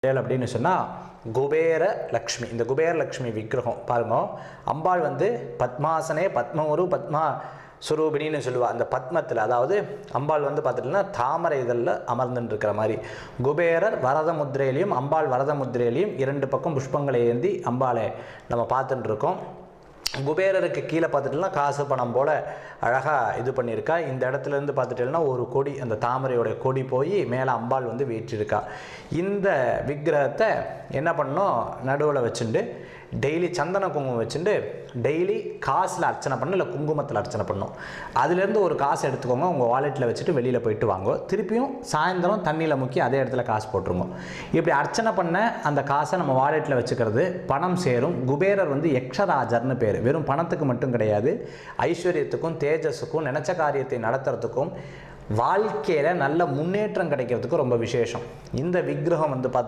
அப்படின்னு சொன்னால் குபேர லக்ஷ்மி. இந்த குபேர லக்ஷ்மி விக்கிரகம் பாருங்க, அம்பாள் வந்து பத்மாசனே பத்மகுரு பத்மா சுரூபிணின்னு சொல்லுவாள். அந்த பத்மத்தில், அதாவது அம்பாள் வந்து பார்த்துட்டோம்னா தாமரை இதழில் அமர்ந்துட்டு இருக்கிற மாதிரி. குபேரர் வரத முத்திரையிலையும் அம்பாள் வரத முத்திரையிலையும் 2 பக்கம் புஷ்பங்களை ஏந்தி அம்பாளை நம்ம பார்த்துட்டு இருக்கோம். குபேரருக்கு கீழே பார்த்துட்டோம்னா காசு பணம் போல் அழகாக இது பண்ணியிருக்கா. இந்த இடத்துலேருந்து பார்த்துட்டோம்னா ஒரு கொடி, அந்த தாமரையோட கொடி போய் மேலே அம்பாள் வந்து வீற்றிருக்கா. இந்த விக்கிரகத்தை என்ன பண்ணோம், நடுவில் வச்சுட்டு டெய்லி சந்தன குங்குமம் வச்சுட்டு டெய்லி காசில் அர்ச்சனை பண்ணணும், இல்லை குங்குமத்தில் அர்ச்சனை பண்ணணும். அதுலேருந்து ஒரு காசு எடுத்துக்கோங்க, உங்கள் வாலெட்டில் வச்சுட்டு வெளியில் போயிட்டு வாங்க. திருப்பியும் சாயந்தரம் தண்ணியில் முக்கி அதே இடத்துல காசு போட்டுருங்க. இப்படி அர்ச்சனை பண்ண அந்த காசை நம்ம வாலெட்டில் வச்சுக்கிறது பணம் சேரும். குபேரர் வந்து யக்ஷராஜர்னு பேர். வெறும் பணத்துக்கு மட்டும் கிடையாது, ஐஸ்வர்யத்துக்கும் தேஜஸுக்கும் நினச்ச காரியத்தை நடத்துறதுக்கும் வாழ்க்கையில் நல்ல முன்னேற்றம் கிடைக்கிறதுக்கும் ரொம்ப விசேஷம். இந்த விக்கிரகம் வந்து